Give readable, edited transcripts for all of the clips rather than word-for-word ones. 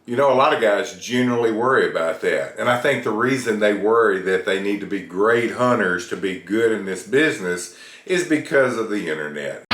You know, a lot of guys generally worry about that. And I think the reason they worry that they need to be great hunters to be good in this business is because of the internet.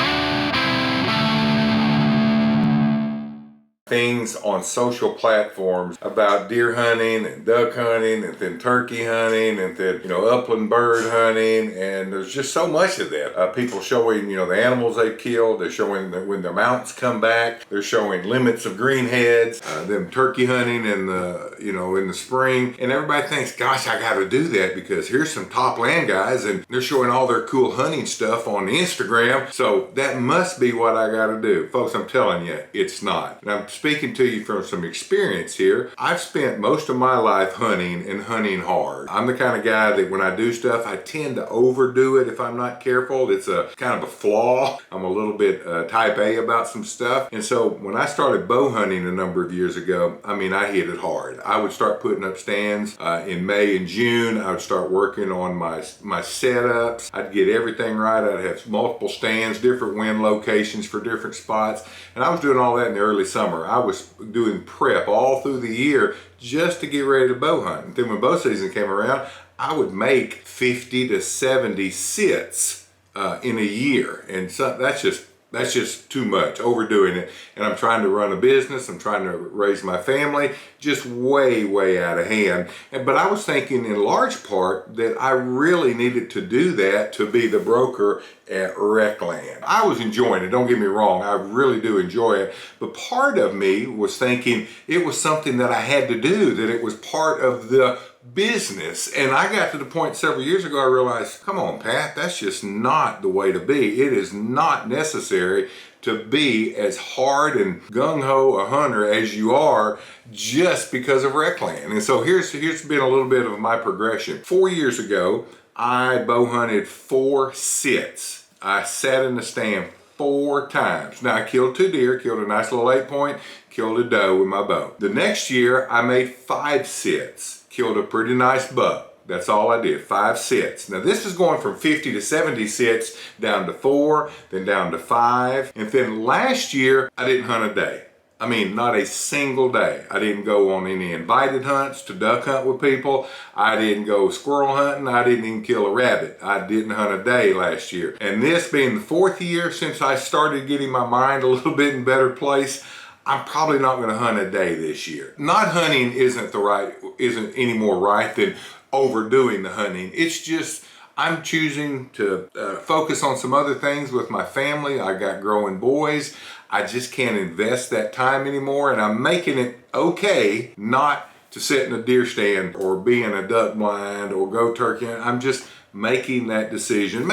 Things on social platforms about deer hunting and duck hunting and then turkey hunting and then, upland bird hunting, and there's just so much of that. People showing, the animals they've killed. They're showing that when their mounts come back. They're showing limits of greenheads, them turkey hunting in the, in the spring. And everybody thinks, gosh, I got to do that because here's some top land guys and they're showing all their cool hunting stuff on Instagram. So that must be what I got to do. Folks, I'm telling you, it's not. And I'm speaking to you from some experience here. I've spent most of my life hunting and hunting hard. I'm the kind of guy that when I do stuff, I tend to overdo it if I'm not careful. It's a kind of a flaw. I'm a little bit type A about some stuff. And so when I started bow hunting a number of years ago, I hit it hard. I would start putting up stands in May and June. I would start working on my setups. I'd get everything right. I'd have multiple stands, different wind locations for different spots. And I was doing all that in the early summer. I was doing prep all through the year just to get ready to bow hunt. And then when bow season came around, I would make 50 to 70 sits in a year. And so that's just too much, overdoing it. And I'm trying to run a business, I'm trying to raise my family, just way, way out of hand. But I was thinking in large part that I really needed to do that to be the broker at RecLand. I was enjoying it, don't get me wrong, I really do enjoy it. But part of me was thinking it was something that I had to do, that it was part of the business. And I got to the point several years ago, I realized, come on, Pat, that's just not the way to be. It is not necessary to be as hard and gung-ho a hunter as you are just because of RecLand. And so here's been a little bit of my progression. 4 years ago, I bow hunted 4 sits. I sat in the stand 4 times. Now I killed 2 deer, killed a nice little 8-point, killed a doe with my bow. The next year, I made 5 sits, killed a pretty nice buck. That's all I did, 5 sits. Now this is going from 50 to 70 sits down to 4, then down to 5. And then last year, I didn't hunt a day. Not a single day. I didn't go on any invited hunts to duck hunt with people. I didn't go squirrel hunting. I didn't even kill a rabbit. I didn't hunt a day last year. And this being the 4th year since I started getting my mind a little bit in a better place, I'm probably not going to hunt a day this year. Not hunting isn't any more right than overdoing the hunting. It's just I'm choosing to focus on some other things with my family. I got growing boys. I just can't invest that time anymore, and I'm making it okay not to sit in a deer stand or be in a duck blind or go turkey. I'm just making that decision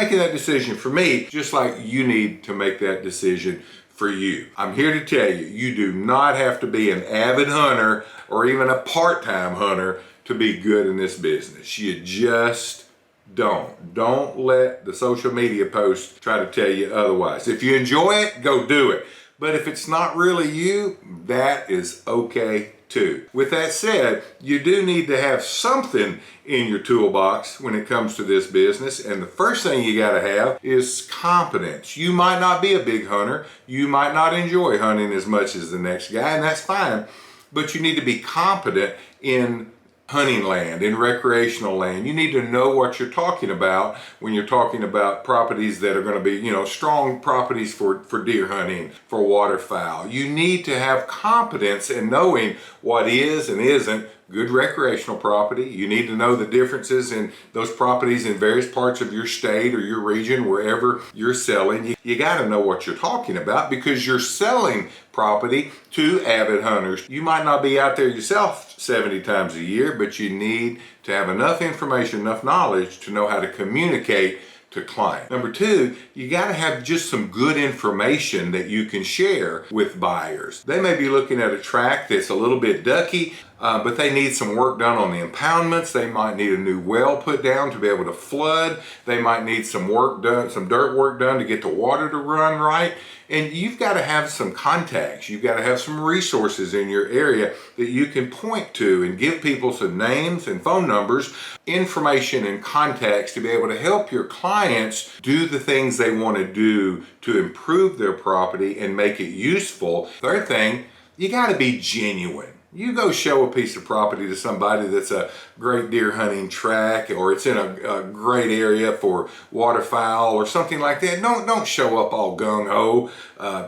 for me, just like you need to make that decision for you. I'm here to tell you, you do not have to be an avid hunter or even a part-time hunter to be good in this business. You just don't. Don't let the social media posts try to tell you otherwise. If you enjoy it, go do it. But if it's not really you, that is okay too. With that said, you do need to have something in your toolbox when it comes to this business. And the first thing you gotta have is competence. You might not be a big hunter. You might not enjoy hunting as much as the next guy, and that's fine. But you need to be competent in hunting land, in recreational land. You need to know what you're talking about when you're talking about properties that are going to be, strong properties for deer hunting, for waterfowl. You need to have competence in knowing what is and isn't good recreational property. You need to know the differences in those properties in various parts of your state or your region, wherever you're selling. You got to know what you're talking about because you're selling property to avid hunters. You might not be out there yourself 70 times a year, but you need to have enough information, enough knowledge to know how to communicate to client. Number 2, you got to have just some good information that you can share with buyers. They may be looking at a tract that's a little bit ducky, but they need some work done on the impoundments. They might need a new well put down to be able to flood. They might need some work done, some dirt work done to get the water to run right. And you've got to have some contacts. You've got to have some resources in your area that you can point to and give people some names and phone numbers, information and contacts to be able to help your clients do the things they want to do to improve their property and make it useful. Third thing, you got to be genuine. You go show a piece of property to somebody that's a great deer hunting track, or it's in a great area for waterfowl or something like that. Don't show up all gung-ho,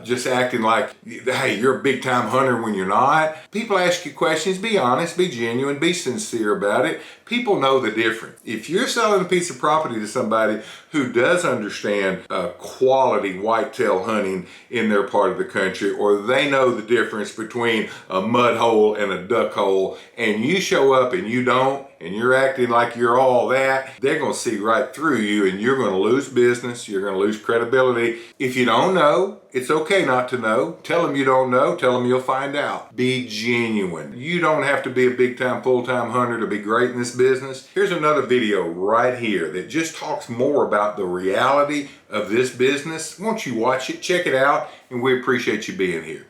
just acting like, hey, you're a big time hunter when you're not. People ask you questions, be honest, be genuine, be sincere about it. People know the difference. If you're selling a piece of property to somebody who does understand quality whitetail hunting in their part of the country, or they know the difference between a mud hole and a duck hole, and you show up and you don't, and you're acting like you're all that, they're going to see right through you, and you're going to lose business. You're going to lose credibility. If you don't know, it's okay not to know. Tell them you don't know. Tell them you'll find out. Be genuine. You don't have to be a big time, full time hunter to be great in this business. Here's another video right here that just talks more about the reality of this business. Won't you watch it? Check it out, and we appreciate you being here.